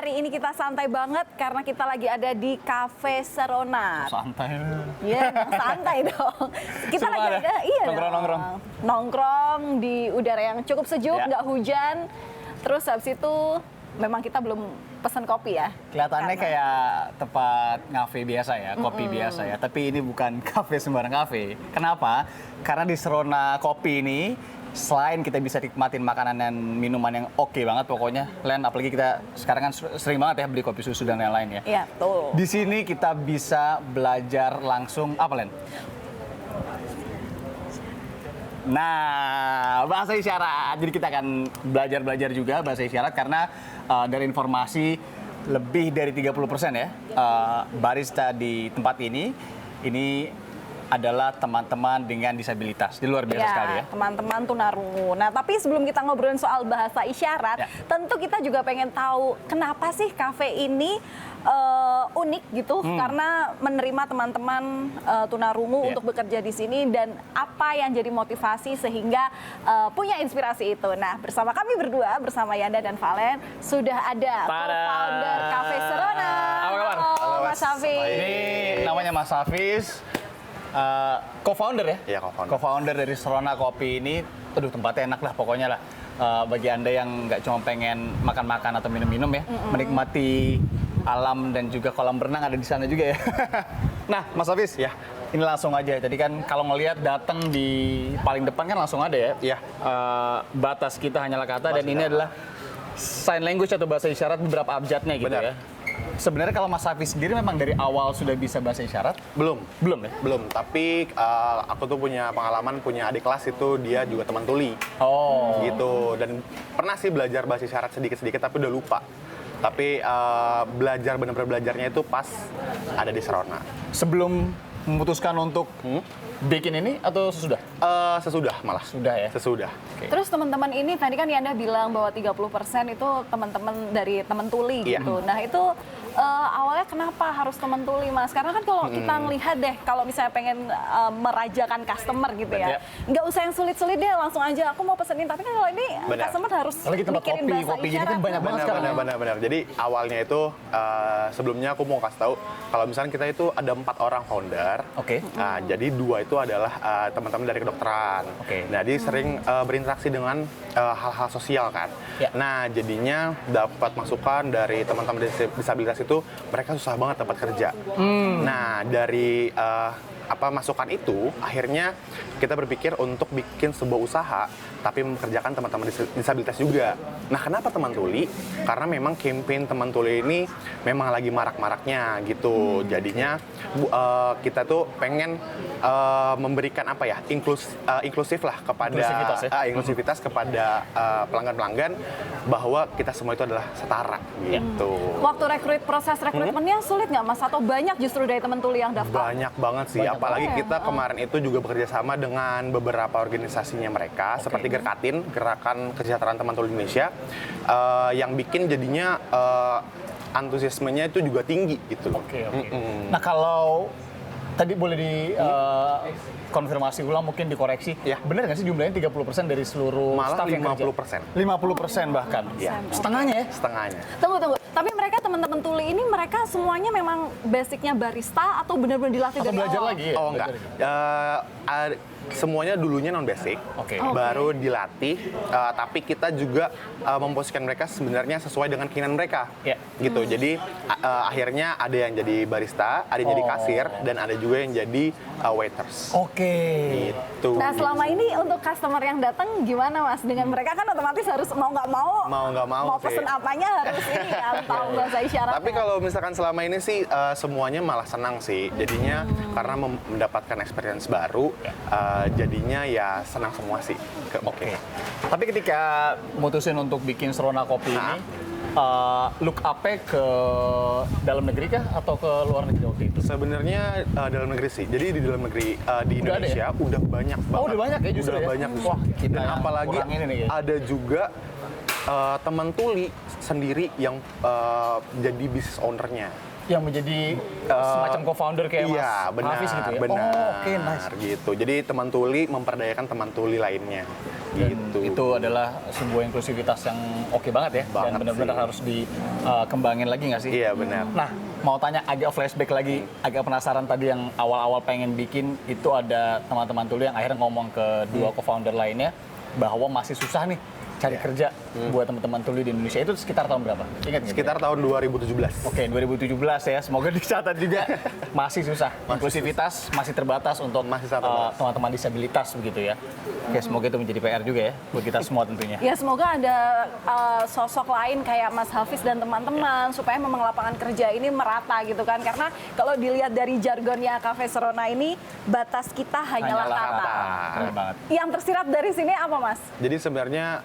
hari ini kita santai banget karena kita lagi ada di Cafe Seronat. Santai. Iya, santai dong. Kita Semua lagi ada? ada, iya Nongkrong-nongkrong? dong. Nongkrong di udara yang cukup sejuk, Ya. nggak hujan. Terus habis itu memang kita belum pesan kopi ya. Kelihatannya Karena- kayak tempat ngafe biasa ya, kopi biasa ya. Tapi ini bukan kafe sembarang kafe. Kenapa? Karena di Serona Kopi ini, selain kita bisa nikmatin makanan dan minuman yang oke banget pokoknya, Len, apalagi kita sekarang kan sering banget ya beli kopi susu dan lain-lain ya. Iya, tuh. Di sini kita bisa belajar langsung, apa Len? Nah, bahasa isyarat. Jadi kita akan belajar juga bahasa isyarat karena dari informasi lebih dari 30% ya barista di tempat ini adalah teman-teman dengan disabilitas. Di luar biasa sekali ya. Teman-teman tunarungu. Nah, tapi sebelum kita ngobrolin soal bahasa isyarat, Ya. tentu kita juga pengen tahu kenapa sih kafe ini unik gitu, karena menerima teman-teman tunarungu Ya. untuk bekerja di sini dan apa yang jadi motivasi sehingga punya inspirasi itu. Nah, bersama kami berdua, bersama Yanda dan Valen, sudah ada Tada. co-founder Cafe Serona. Apa kabar? Halo, Mas Hafiz. Ini namanya Mas Hafiz, co-founder ya? Iya, co-founder. Co-founder dari Serona Kopi ini, aduh tempatnya enak lah pokoknya lah. Bagi Anda yang nggak cuma pengen makan-makan atau minum-minum ya, menikmati alam dan juga kolam berenang ada di sana juga ya. Nah, Mas Hafiz, Ya. ini langsung aja. Tadi kan kalau ngelihat datang di paling depan kan langsung ada ya. Iya. Batas kita hanyalah kata dan Batas ini kita. adalah sign language atau bahasa isyarat beberapa abjadnya gitu Benar. ya. Sebenarnya kalau Mas Hafiz sendiri memang dari awal sudah bisa bahasa isyarat? Belum. Belum ya? Belum, tapi aku tuh punya pengalaman, punya adik kelas itu dia juga teman tuli. Oh. Gitu. Dan pernah sih belajar bahasa isyarat sedikit-sedikit tapi udah lupa. Tapi belajar, benar-benar belajarnya itu pas ada di Serona. Sebelum memutuskan untuk bikin ini atau sesudah? Sesudah malah. Sudah ya? Sesudah. Terus teman-teman ini tadi kan Yanda bilang bahwa 30% itu teman-teman dari teman tuli Iya. gitu. Nah, itu awalnya kenapa harus teman tuli, Mas? Karena kan kalau kita ngelihat deh, kalau misalnya pengen merajakan customer gitu Iya. ya, nggak usah yang sulit-sulit deh, langsung aja aku mau pesenin. Tapi kan kalau ini Benar. customer harus Apalagi tempat mikirin kopi, bahasa kopi gini kan isyarat. banyak banget sekarang. Benar. Jadi awalnya itu sebelumnya aku mau kasih tahu kalau misalnya kita itu ada 4 orang founder. Oke. Nah, jadi 2 itu adalah teman-teman dari kedokteran. Oke. Nah, dia sering berinteraksi dengan hal-hal sosial kan. Ya. Nah, jadinya dapat masukan dari teman-teman disabilitas itu mereka susah banget dapat kerja. Nah, dari masukan itu akhirnya kita berpikir untuk bikin sebuah usaha tapi memkerjakan teman-teman disabilitas juga. Nah, kenapa teman tuli? Karena memang campaign teman tuli ini memang lagi marak-maraknya gitu. Jadinya kita tuh pengen memberikan inklusif lah kepada Inklusivitas ya? inklusivitas kepada pelanggan-pelanggan bahwa kita semua itu adalah setara gitu. Waktu proses rekrutmennya sulit nggak, Mas? Atau banyak justru dari teman tuli yang daftar? Banyak banget sih, Banyak apalagi banget. kita kemarin itu juga bekerja sama dengan beberapa organisasinya mereka, seperti Gerkatin, Gerakan Kesejahteraan Teman Tuli Indonesia, yang bikin jadinya antusiasmenya itu juga tinggi gitu loh. Oke. Nah, kalau tadi boleh di konfirmasi ulang, mungkin dikoreksi. Ya. Benar nggak sih jumlahnya 30% dari seluruh Malah staff yang kerja? 50%. 50% bahkan? Iya. Setengahnya ya? Setengahnya. Tunggu. Tapi mereka teman-teman tuli ini mereka semuanya memang basicnya barista atau benar-benar dilatih Atau dari belajar awal? lagi ya? Oh enggak. Semuanya dulunya non basic, Oke. baru dilatih, tapi kita juga memposisikan mereka sebenarnya sesuai dengan keinginan mereka, Ya. gitu. Jadi akhirnya ada yang jadi barista, ada yang jadi kasir, dan ada juga yang jadi waiters. Oke. Gitu. Nah, selama ini untuk customer yang datang gimana, Mas? Dengan mereka kan otomatis harus mau nggak mau sih. pesen apanya harus ini ya, tahu bahasa isyarat. Tapi kalau misalkan selama ini sih semuanya malah senang sih, jadinya karena mendapatkan experience baru, jadinya ya senang semua sih. Oke. Tapi ketika mutusin untuk bikin Serona Kopi ini, look up-nya ke dalam negeri kah atau ke luar negeri waktu itu? Sebenarnya dalam negeri sih. Jadi di dalam negeri di Udah ada Indonesia udah banyak banget. Oh, udah banyak ya justru Udah ya? banyak. Wah, kita Dan yang apalagi kurang ini nih kayaknya. ada juga teman tuli sendiri yang jadi business owner-nya. Yang menjadi semacam co-founder kayak Iya, Mas benar, Hafiz gitu ya? benar. Oh, oke, nice. Gitu. Jadi teman tuli memperdayakan teman tuli lainnya. gitu. Itu adalah sebuah inklusivitas yang oke banget ya, Banget dan benar-benar sih. harus dikembangin lagi nggak sih? Iya benar. Nah, mau tanya agak flashback lagi, agak penasaran tadi yang awal-awal pengen bikin itu ada teman-teman Tuli yang akhirnya ngomong ke dua co-founder lainnya bahwa masih susah nih cari kerja buat teman-teman Tuli di Indonesia. Itu sekitar tahun berapa? Ingat nggak? Sekitar tahun 2017. Oke, 2017 ya. Semoga dicatat juga. Masih susah. Inklusivitas masih terbatas untuk Masih sangat terbatas. teman-teman disabilitas begitu ya. Oke, semoga itu menjadi PR juga ya buat kita semua tentunya. Ya semoga ada sosok lain kayak Mas Hafiz dan teman-teman supaya memang lapangan kerja ini merata gitu kan. Karena kalau dilihat dari jargonnya Cafe Serona ini, batas kita hanyalah kata. Keren banget. Yang tersirat dari sini apa Mas? Jadi sebenarnya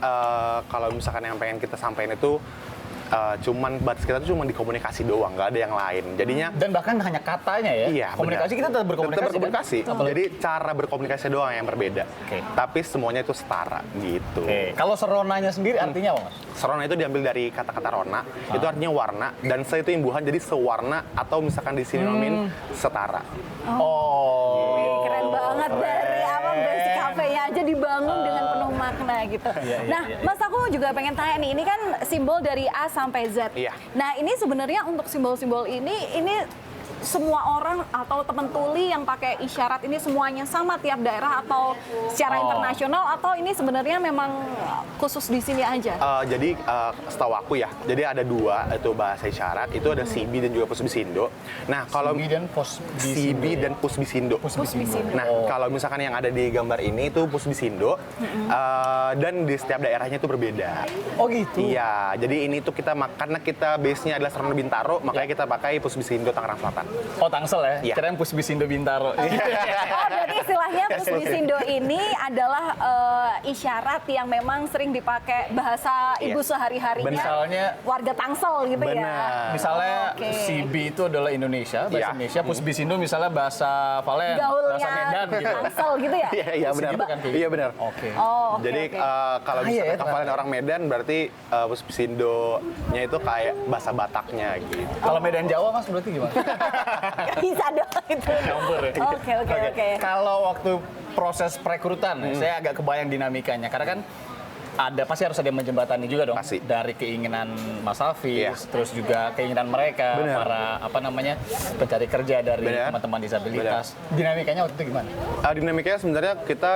kalau misalkan yang pengen kita sampaikan itu cuman batas kita tuh cuma di komunikasi doang, nggak ada yang lain. Jadinya Dan bahkan hanya katanya ya. iya, Komunikasi benar. kita tetap berkomunikasi. Tetap berkomunikasi. Kan? Apalagi- Jadi cara berkomunikasi doang yang berbeda. Oke. Tapi semuanya itu setara gitu. Oke, kalau seronanya sendiri artinya apa Mas? Serona itu diambil dari kata-kata rona, itu artinya warna, dan se itu imbuhan jadi sewarna atau misalkan disinonimin setara. Oh. Wih, keren banget dari apa basic cafe-nya aja dibangun dengan penuh makna gitu. Iya, Nah, Mas aku juga pengen tanya nih, ini kan simbol dari A sampai Z. Iya. Nah, ini sebenarnya untuk simbol-simbol ini semua orang atau teman tuli yang pakai isyarat ini semuanya sama tiap daerah atau secara Oh. internasional atau ini sebenarnya memang khusus di sini aja? Jadi setahu aku ya, jadi ada dua itu bahasa isyarat, itu ada CB dan juga Pusbisindo. Nah kalau CB dan CB dan Pusbisindo. Pusbisindo. Nah kalau misalkan yang ada di gambar ini itu Pusbisindo, dan di setiap daerahnya itu berbeda. Oh gitu. Iya, jadi ini tuh karena kita base-nya adalah Serona Bintaro, makanya kita pakai Pusbisindo Tangerang Selatan. Oh Tangsel ya? Iya. Kirain Pusbisindo Bintaro. Oh, berarti istilahnya Pusbisindo ini adalah isyarat yang memang sering dipakai bahasa ibu Iya. sehari-harinya Misalnya- warga Tangsel gitu ya. Benar. Misalnya Oke. CB itu adalah Indonesia, bahasa Iya. Indonesia, Pusbisindo misalnya bahasa Valen, bahasa Gaulnya Medan gitu. Tangsel gitu ya? Iya, iya benar. Segitu kan kayak Iya gitu. benar. Oke. Oh, oke, Jadi oke. kalau Ah, iya, misalkan ya, kafalan orang Medan berarti Pusbisindo-nya itu kayak bahasa Bataknya gitu. Kalau Medan Jawa Mas berarti gimana? Bisa dong itu. Campur ya? Oke, oke. Kalau waktu proses perekrutan, saya agak kebayang dinamikanya. Karena kan pasti harus ada yang menjembatani juga dong. Pasti. Dari keinginan Mas Hafiz, Iya. terus juga keinginan mereka, Benar. para pencari kerja dari Benar. teman-teman disabilitas. Dinamikanya waktu itu gimana? Dinamikanya sebenarnya kita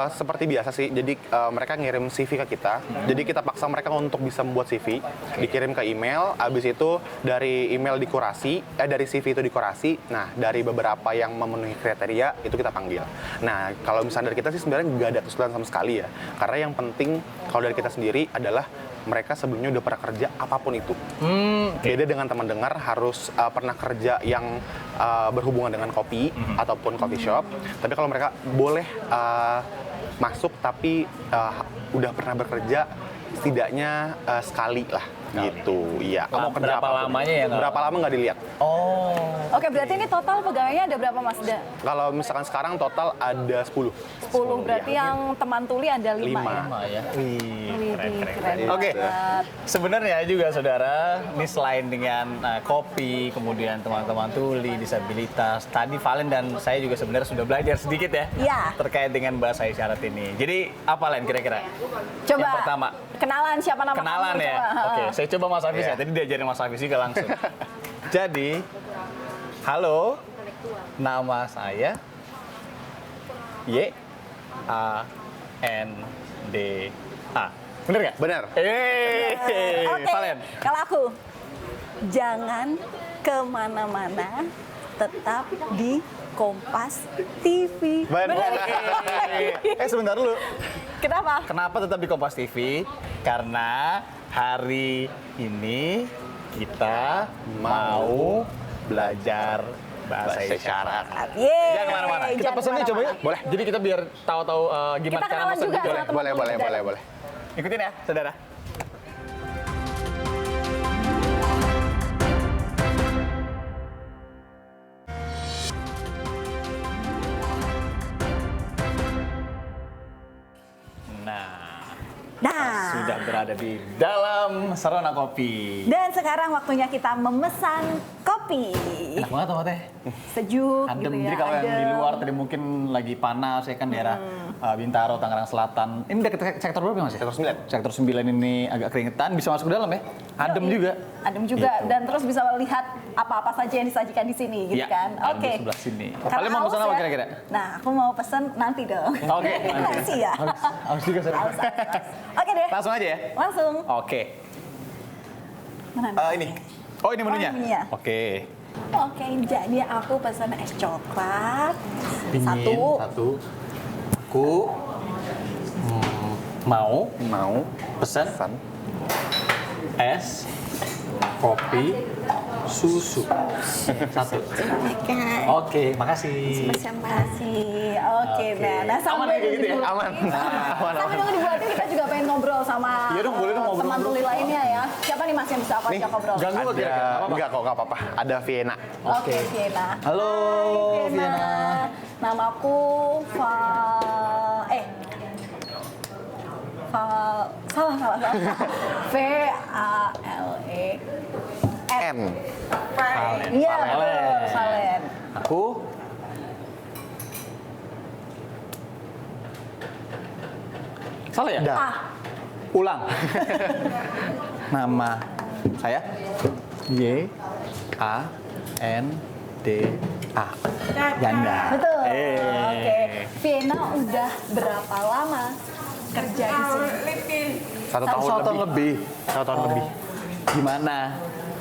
seperti biasa sih. Jadi mereka ngirim CV ke kita. Jadi kita paksa mereka untuk bisa membuat CV, dikirim ke email. Habis itu dari email dikurasi, dari CV itu dikurasi. Nah dari beberapa yang memenuhi kriteria itu kita panggil. Nah kalau misalnya dari kita sih sebenarnya nggak ada kesulitan sama sekali ya. Karena yang penting kalau dari kita sendiri adalah mereka sebelumnya udah pernah kerja apapun itu. Beda dengan teman dengar harus pernah kerja yang berhubungan dengan kopi ataupun coffee shop. Tapi kalau mereka boleh masuk tapi udah pernah bekerja setidaknya sekali lah gitu. Iya. Kamu kerja Berapa apapun. lamanya ya, nggak? Berapa lama nggak dilihat? Oh. Oke, berarti ini total pegawainya ada berapa Mas? Kalau misalkan sekarang total ada 10. 10, berarti yang teman tuli ada 5 Lima. ya? Sama ya. Wih, Wih, keren Oke, banget. sebenarnya juga saudara, ini selain dengan kopi, kemudian teman-teman tuli, disabilitas, tadi Valen dan saya juga sebenarnya sudah belajar sedikit ya, Iya. terkait dengan bahasa isyarat ini. Jadi apa Len kira-kira? Coba Yang pertama, kenalan siapa nama kenalan kamu, ya. coba. Oke, saya coba Mas Hafiz Iya. ya. Tadi diajarin Mas Hafiz juga langsung. Jadi, halo, nama saya Y A N D A. Bener nggak? Benar. Oke, Valen. kalau aku jangan kemana-mana, tetap di Kompas TV. Benar. Sebentar dulu. Kenapa? Kenapa tetap di Kompas TV? Karena hari ini kita mau belajar bahasa isyarat. Yeay, Jangan kemana-mana. Kita jangan pesennya coba ya. kemana-mana. Boleh. Jadi kita biar tahu-tahu gimana Kita cara kenalan mesen juga gitu. sama teman Boleh, boleh, tuli. boleh, boleh. Ikutin ya, saudara. Nah, Sudah berada di dalam Serona Kopi. dan sekarang waktunya kita memesan kopi. kopi. Enak banget sama teh. Sejuk Adem. gitu ya. Jadi kalau yang di adem. luar tadi mungkin lagi panas ya kan daerah Bintaro, Tangerang Selatan. Ini dekat sektor berapa Mas? Sektor 9. Sektor 9 ini agak keringetan, bisa masuk ke dalam ya. Adem Yoi. juga. Adem juga Gitu. dan terus bisa lihat apa-apa saja yang disajikan di sini gitu Iya, kan. ada Oke. di sebelah sini. Karena Kalian mau haus pesan apa ya. kira-kira? Nah, aku mau pesan nanti dong. Oke, nanti. Masih ya. Harus juga saya. Haus. Oke deh. Langsung aja ya. Langsung. Oke. Mana nih? Ini. Oh, ini menunya? Oh, menunya. Oke. Oke, jadi aku pesan es coklat. Dingin, Satu. Aku mau pesan Pesan. es, kopi, susu. Satu. Oke, makasih. Terima kasih. Oke, Oke. nah sambil Aman kayak gitu ya? dibuat- Aman. Sambil nunggu dibuatin kita juga pengen ngobrol sama Iya dong, boleh dong ngobrol. teman tuli lainnya ya. Siapa nih Mas yang bisa aku Nih, ajak ngobrol? ganggu nggak kira-kira? Nggak apa-apa? Enggak kok, nggak apa-apa. Ada Vienna. Oke, Vienna. Halo, Hai, Vienna. Namaku salah. V-A-L-E N. Iya, Valen. betul, Valen. Aku salah ya? Da. Ah, Ulang. Nama saya Y A N D A. Yanda. betul. Eh. Oke. Vienna udah berapa lama kerja di sini? Satu tahun lebih. Satu tahun lebih. Gimana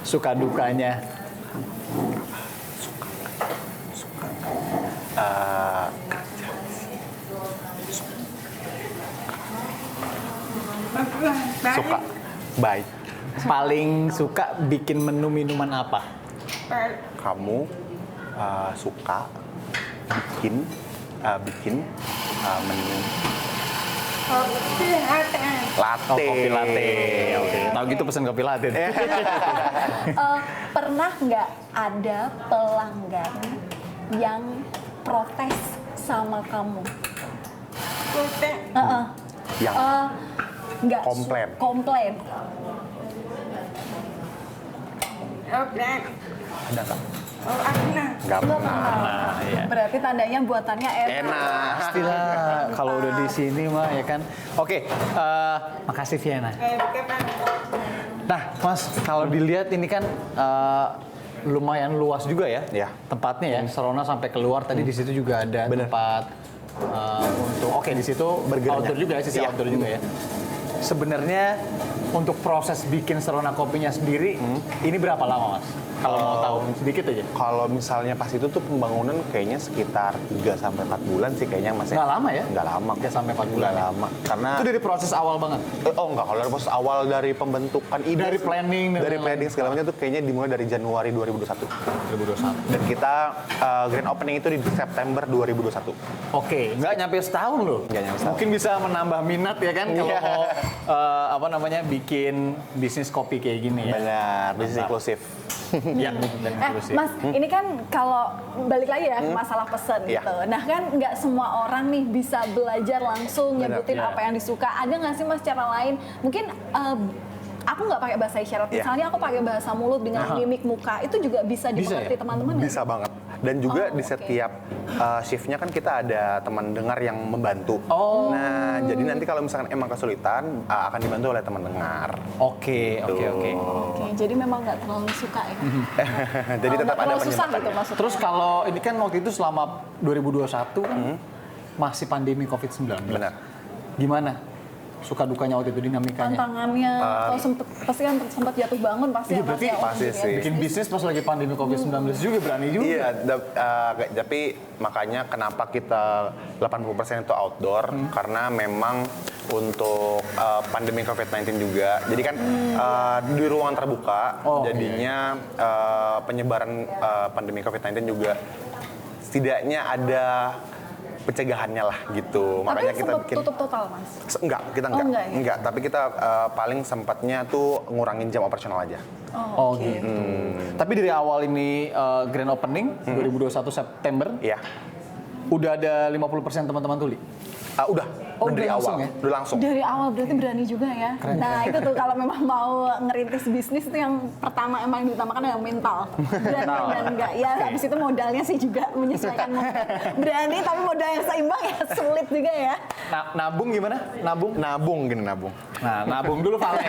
suka dukanya? Suka. Baik. Paling suka bikin menu minuman apa? Kamu suka bikin menu latte. Oh, kopi latte. Oke. Tahu gitu pesan kopi latte. Pernah nggak ada pelanggan yang protes sama kamu? Yang Nggak Komplain. komplain. ada nggak? Nggak Nggak pernah. pernah. iya. Berarti tandanya buatannya enak. Enak. Pastilah kalau udah di sini mah ya kan. Oke, makasih Vienna. Nah, Mas, kalau dilihat ini kan lumayan luas juga ya, Ya. tempatnya ya. Serona sampai keluar tadi di situ juga ada tempat untuk. Oke, di situ Burgernya. outdoor juga ya, sisi Iya. outdoor juga ya. Sebenarnya untuk proses bikin Serona kopinya sendiri, ini berapa lama Mas? Kalau mau tahu sedikit aja. Kalau misalnya pas itu tuh pembangunan kayaknya sekitar 3 sampai 4 bulan sih kayaknya Mas. Nggak lama ya? Nggak lama. 3 sampai 4 bulan Nggak ya? lama. Karena Itu dari proses awal banget. oh enggak, kalau dari proses awal dari pembentukan ide, Dari planning dan dari lain-lain. planning segala macam itu kayaknya dimulai dari Januari 2021. 2021. Dan kita grand opening itu di September 2021. Oke, nggak nyampe setahun loh. Nggak nyampe setahun. Mungkin bisa menambah minat ya kan kalau Iya. mau bikin bisnis kopi kayak gini ya. Benar, bisnis Mantap. inklusif. Iya, dan inklusif. Mas, ini kan kalau balik lagi ya ke masalah pesen Iya. gitu. Nah kan nggak semua orang nih bisa belajar langsung Benar, nyebutin iya. apa yang disuka. Ada nggak sih Mas cara lain? Mungkin aku nggak pakai bahasa isyarat. Iya. Misalnya aku pakai bahasa mulut dengan Aha. mimik muka. Itu juga bisa dimengerti ya? teman-teman nggak? Bisa banget. Dan juga Oh, di oke. setiap shiftnya kan kita ada teman dengar yang membantu. Oh. Nah, jadi nanti kalau misalkan emang kesulitan akan dibantu oleh teman dengar. Oke. Oke, jadi memang nggak terlalu suka ya. Jadi Oh, tetap nggak ada terlalu susah penyemprotan. gitu maksudnya. Terus kalau ini kan waktu itu selama 2021 kan masih pandemi COVID-19. Benar. Gimana? Suka dukanya waktu itu dinamikanya? Tantangannya atau pasti kan sempat jatuh bangun pasti Iya, ya, Mas, berarti ya, untuk pasti bikin sih. Bikin bisnis pas lagi pandemi COVID-19 juga berani juga. Iya, tapi makanya kenapa kita 80% itu outdoor karena memang untuk pandemi COVID-19 juga. Jadi kan di ruangan terbuka, Oh, jadinya penyebaran pandemi COVID-19 juga setidaknya ada pencegahannya lah gitu. Tapi Makanya kita sempat bikin tutup total Mas. enggak, kita Oh, enggak ya? enggak, tapi kita paling sempatnya tuh ngurangin jam operasional aja. Oh gitu. Tapi dari awal ini grand opening 2021 September, Iya. udah ada 50% teman-teman tuli. Udah. Oh, dari udah langsung awal. ya? Udah langsung. Dari awal berarti berani juga ya. Nah itu tuh kalau memang mau ngerintis bisnis itu yang pertama emang diutamakan yang mental. Berani dan enggak. Ya habis itu modalnya sih juga menyesuaikan. Berani tapi modal yang seimbang ya sulit juga ya. Nabung gimana? Nabung? Nabung gini nabung. Nah, nabung dulu Valen,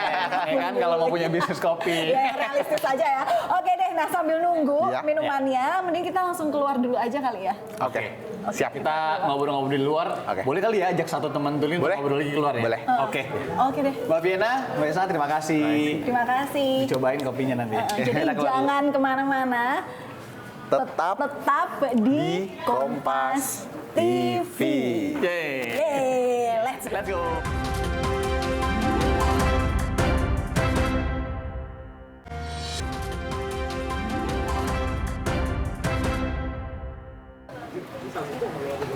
ya kan kalau mau punya bisnis kopi. Ya yang realistis aja ya. Oke deh, nah sambil nunggu Ya. minumannya, mending kita langsung keluar dulu aja kali ya. Oke. Siap. Kita ngobrol-ngobrol di luar. Oke. Boleh kali ya ajak satu teman dulu untuk Boleh. ngobrol lagi keluar ya? Boleh. Oke. Oke deh. Mbak Viena, Mbak Esa, terima kasih. Terima kasih. Cobain kopinya nanti. Jadi Kita keluar dulu. jangan kemana-mana. Tetap Tetap di Kompas TV. Yeay. Yeay, let's go. Let's go.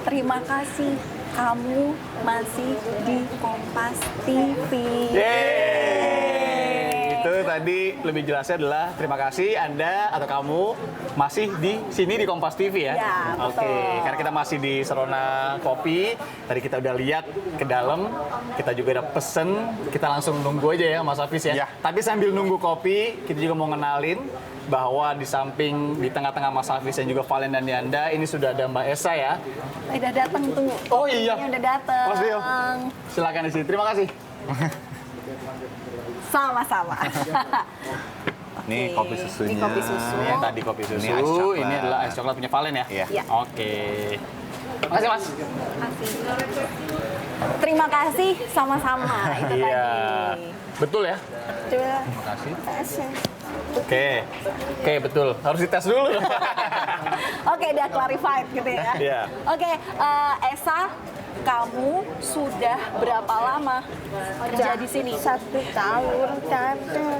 Terima kasih kamu masih di Kompas TV. Yeay. Itu tadi lebih jelasnya adalah terima kasih Anda atau kamu masih di sini di Kompas TV ya. Ya, Oke, betul. karena kita masih di Serona Kopi. Tadi kita udah lihat ke dalam, kita juga udah pesen. Kita langsung nunggu aja ya Mas Hafiz ya. Ya. Tapi sambil nunggu kopi, kita juga mau ngenalin bahwa di samping di tengah-tengah Mas Hafiz dan juga Valen dan Yanda, ini sudah ada Mbak Esa ya. Udah datang tuh. Oh iya. Ini udah datang. Mas Rio, silakan di sini. Terima kasih. Sama-sama. Ini Oke, kopi susunya. Ini kopi susu. Ini yang tadi kopi susu, Ini ice coklat. ini adalah es coklat punya Valen ya? Iya. Iya. Oke. Makasih Mas. Terima kasih sama-sama. Itu Iya. tadi. Betul ya? Terima kasih. Oke, betul. Harus dites dulu. Oke, udah clarified gitu ya. Iya. Oke, Esa, kamu sudah berapa lama kerja di sini? 1 tahun dari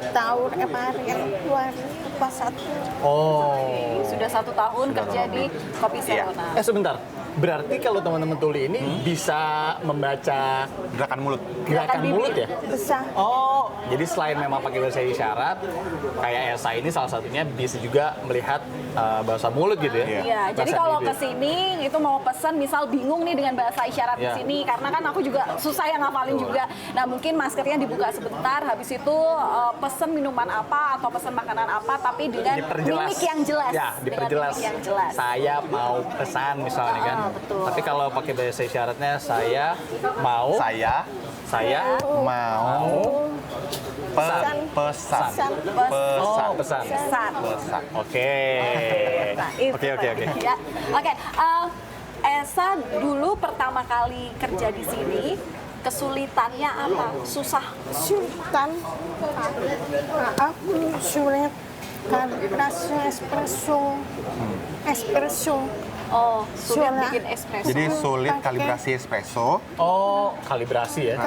tahun kemarin 2021. Oh. Sudah 1 tahun kerja di Kopi Serona. Sebentar. Berarti kalau teman-teman tuli ini bisa membaca Gerakan mulut. gerakan bibir. mulut ya? Bisa. Oh, jadi selain memang pakai bahasa isyarat, kayak Esa ini salah satunya bisa juga melihat bahasa mulut gitu ya? Iya, jadi Bahasa kalau bibir. ke sini itu mau pesan misal bingung nih dengan bahasa isyarat di Iya. sini karena kan aku juga susah yang ngafalin juga. Nah, mungkin maskernya dibuka sebentar habis itu pesen minuman apa atau pesen makanan apa tapi dengan diperjelas. mimik yang jelas. Ya, Dengan diperjelas. mimik yang jelas. Saya mau pesan misalnya kan. betul. Tapi kalau pakai bahasa isyaratnya saya mau Saya mau pesan. Pesan. Oh, pesan. Pesan. Pesan. Oke. Nah, itu Oke. tadi. Ya. Oke, Esa dulu pertama kali kerja di sini kesulitannya apa? Susah. Sultan. Aku sulit kalibrasi espresso. Oh, sulit Sulit. bikin espresso. Jadi sulit Pakai. kalibrasi espresso Oh, kalibrasi ya.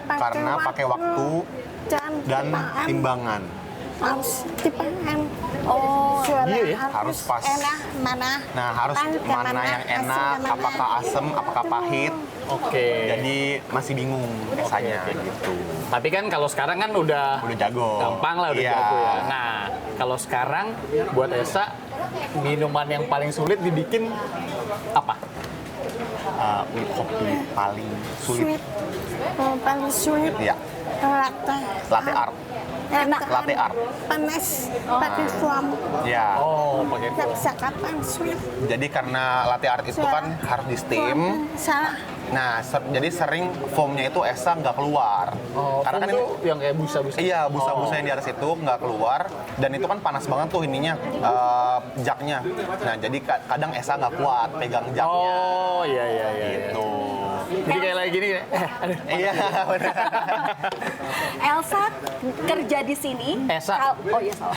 karena pakai waktu dan timbangan. Harus timbangan. Oh, iya ya? Harus pas. Enak mana? Nah, harus mana yang enak, apakah asem, apakah pahit. Oke. Jadi masih bingung rasanya gitu. Tapi kan kalau sekarang kan udah Udah jago. gampang lah udah Iya. jago ya. Nah, kalau sekarang buat Esa minuman yang paling sulit dibikin apa? Kopi paling sulit. Sweet. Paling sulit. Iya, Latte. latte art. enak. Latte art. Panas. Pakai suam. Ya. Oh, pakai Nggak bisa kapan sweet. Jadi karena latte art itu kan harus di steam. Salah. Nah, jadi sering foamnya itu Esa nggak keluar. Oh, Karena kan itu ini yang kayak busa-busa. iya busa-busa yang di atas itu nggak keluar dan itu kan panas banget tuh ininya jaknya. Nah, jadi kadang Esa nggak kuat pegang jaknya. Oh, iya. Gitu. Jadi kayak lagi gini kayak, aduh. Iya, benar. Elsa kerja di sini. Esa. Oh iya salah.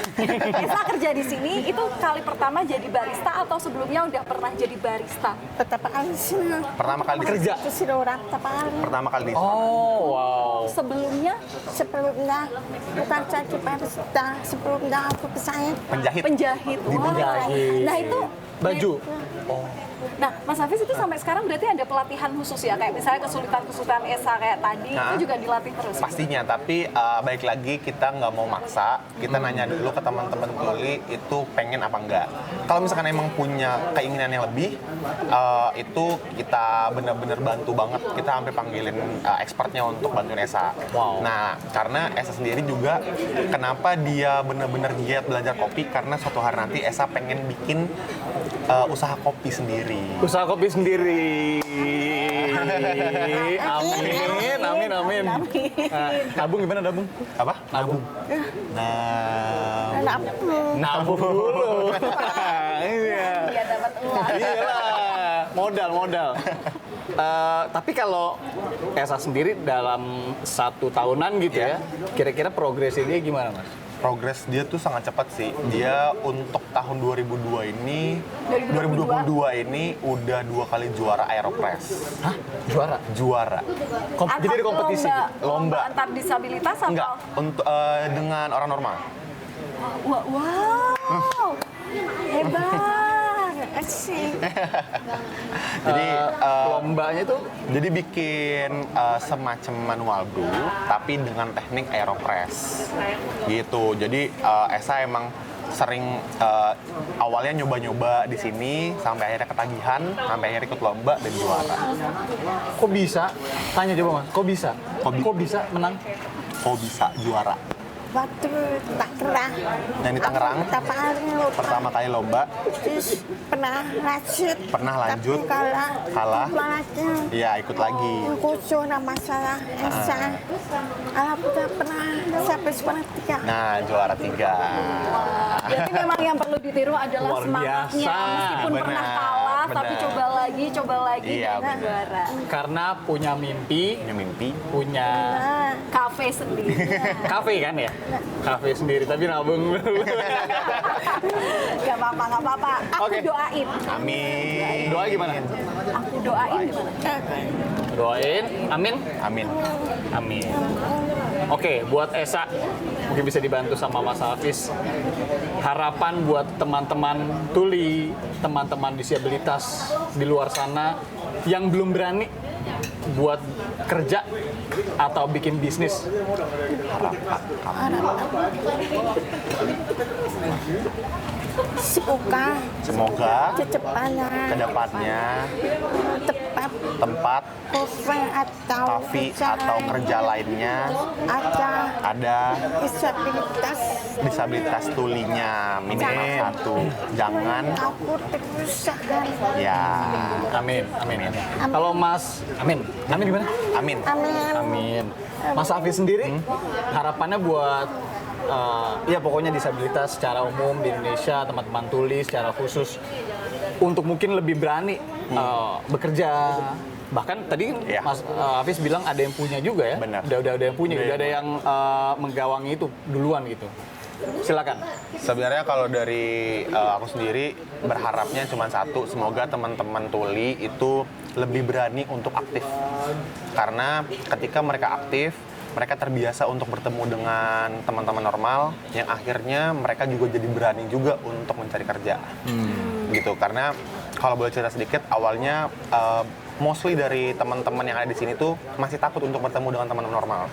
Elsa kerja di sini itu kali pertama jadi barista atau sebelumnya udah pernah jadi barista? Betapa kali sini. Pertama kali di Kerja. Itu sudah orang kali. Pertama kali di Oh, wow. Sebelumnya Sebelumnya bukan jadi barista. Sebelumnya aku pesaing. penjahit. penjahit. Wah. penjahit. Nah itu Baju. Nah, Mas Hafiz itu sampai sekarang berarti ada pelatihan khusus ya? Kayak misalnya kesulitan-kesulitan Esa kayak tadi, Nah, itu juga dilatih terus? Pastinya, tapi baik lagi kita nggak mau maksa, kita nanya dulu ke teman-teman tuli itu pengen apa enggak. Kalau misalkan emang punya keinginan yang lebih, itu kita benar-benar bantu banget. Kita hampir panggilin expertnya untuk bantuin Esa. Wow. Nah, karena Esa sendiri juga, kenapa dia benar-benar giat belajar kopi, karena suatu hari nanti Esa pengen bikin usaha kopi sendiri. Usaha kopi sendiri. Amin, amin, amin. Nabung gimana nabung? Apa? Nabung. Nabung. Nabung dulu. Iya. Dia dapat uang. Iyalah, modal. Tapi kalau Esa sendiri dalam 1 tahunan gitu ya, kira-kira progres ini gimana, Mas? Progres dia tuh sangat cepat sih. Dia untuk tahun 2022 ini, 2022 ini udah 2 kali juara Aeropress. Hah? Juara? Juara. Jadi ada kompetisi? Lomba. Antar disabilitas atau? Enggak, untuk dengan orang normal. Wow, hebat. Asik. Jadi lombanya itu jadi bikin semacam manual brew tapi dengan teknik Aeropress. Gitu. Jadi Esa emang sering awalnya nyoba-nyoba di sini sampai akhirnya ketagihan, sampai akhirnya ikut lomba dan juara. kok bisa? Tanya coba, Mas. Kok bisa? Kok bisa menang? Kok bisa juara? Waktu Tangerang. Yang di Tangerang? Pertama kali lupa. Pertama kali lomba, Terus pernah lanjut. Pernah lanjut. Tapi kalah. Kalah. Lagi. iya ikut lagi. Kucu ada masalah Esa. Alhamdulillah pernah sampai sepertiga. Nah, juara 3. Berarti memang yang perlu ditiru adalah Luar semangatnya. biasa. Meskipun pernah Benar, kalah, tapi benar. coba lagi Iya, dan benar. juara. Karena punya mimpi, Punya mimpi. punya Nah, Kafe sendiri. kafe kan ya? Kafe sendiri, tapi nabung dulu. Gak apa-apa. Aku Oke. doain. Amin. Doa gimana? Aku doain gimana? Doain, amin. Amin. Amin. Oke, buat Esa, mungkin bisa dibantu sama Mas Hafiz. Harapan buat teman-teman tuli, teman-teman disabilitas di luar sana yang belum berani buat kerja atau bikin bisnis. semoga Semoga kedepannya kedepannya tepat tempat kafe atau kafe atau kerja lainnya ada ada disabilitas. disabilitas tulinya minimal 1. Jangan Aku terusakan. ya. Amin, amin. Kalau Mas, amin. Amin gimana? Amin. Amin. Amin. Mas Hafiz sendiri, harapannya buat ya pokoknya disabilitas secara umum di Indonesia, teman-teman tuli secara khusus untuk mungkin lebih berani bekerja. Bahkan tadi Iya. Mas Hafiz bilang ada yang punya juga ya. Benar. Udah ada yang punya, Udah udah ada yang menggawangi itu duluan gitu. Silakan. Sebenarnya kalau dari aku sendiri berharapnya cuma satu, semoga teman-teman tuli itu lebih berani untuk aktif. Karena ketika mereka aktif, mereka terbiasa untuk bertemu dengan teman-teman normal, yang akhirnya mereka juga jadi berani juga untuk mencari kerja. Gitu. Karena kalau boleh cerita sedikit, awalnya mostly dari teman-teman yang ada di sini tuh masih takut untuk bertemu dengan teman normal.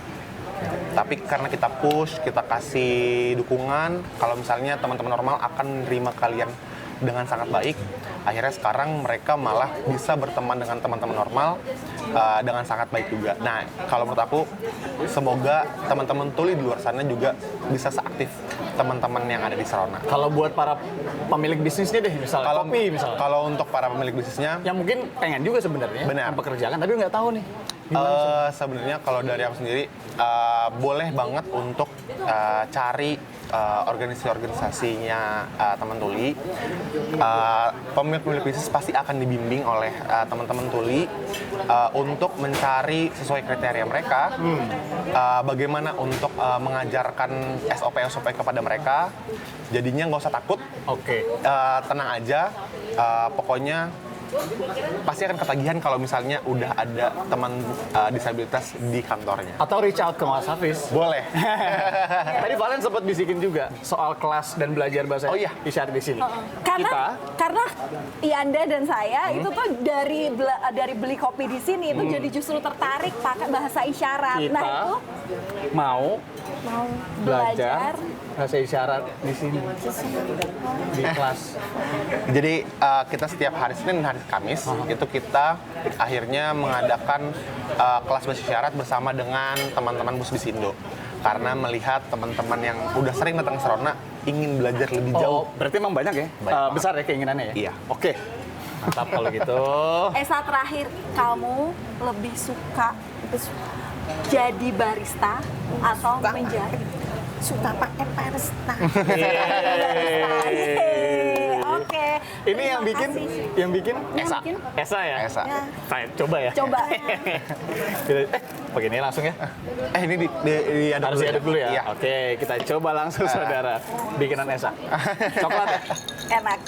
Tapi karena kita push, kita kasih dukungan, kalau misalnya teman-teman normal akan menerima kalian dengan sangat baik, akhirnya sekarang mereka malah bisa berteman dengan teman-teman normal dengan sangat baik juga. Nah, kalau menurut aku, semoga teman-teman tuli di luar sana juga bisa seaktif teman-teman yang ada di Serona. Kalau buat para pemilik bisnisnya deh, misalnya kopi misalnya, Kalau untuk para pemilik bisnisnya, yang mungkin pengen juga sebenarnya Benar. mempekerjakan, tapi nggak tahu nih. Gimana sih? sebenarnya kalau dari aku sendiri boleh banget untuk cari organisasi-organisasinya teman tuli. Pemilik-pemilik bisnis pasti akan dibimbing oleh teman-teman tuli untuk mencari sesuai kriteria mereka, bagaimana untuk mengajarkan SOP kepada mereka. Jadinya nggak usah takut, Oke. tenang aja, pokoknya pasti akan ketagihan kalau misalnya udah ada teman disabilitas di kantornya. Atau reach out ke Mas Hafiz. Boleh. Tadi Valen sempat bisikin juga soal kelas dan belajar bahasa Oh iya. isyarat di sini. Karena Ianda dan saya itu tuh dari beli kopi di sini itu jadi justru tertarik pakai bahasa isyarat. Kita Nah itu mau belajar bahasa isyarat di sini di kelas. Jadi kita setiap hari Senin dan hari Kamis itu kita akhirnya mengadakan kelas bahasa isyarat bersama dengan teman-teman Busbisindo. Karena melihat teman-teman yang udah sering datang ke Serona ingin belajar lebih jauh. Berarti emang banyak ya? Banyak Besar ya keinginannya ya? Iya. Oke. Mantap kalau gitu. Esa terakhir, kamu lebih suka jadi barista atau menjahit? Suka pakai barista. Oke. Ini yang bikin Esa. Esa ya? Esa. Ya. Baik, coba ya. Coba. Begini langsung ya. Ini diaduk Harus dulu diaduk dulu ya? Iya. Oke, kita coba langsung saudara. Bikinan Esa. Coklat ya? Enak.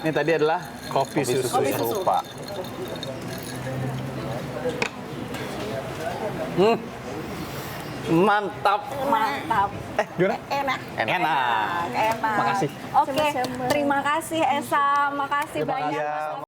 Ini tadi adalah kopi susu. Kopi susu. Serupa. Mantap. Mantap. Gimana? Enak. Enak. Enak. Makasih. Oke, terima kasih Esa. Makasih Terima banyak. kasih.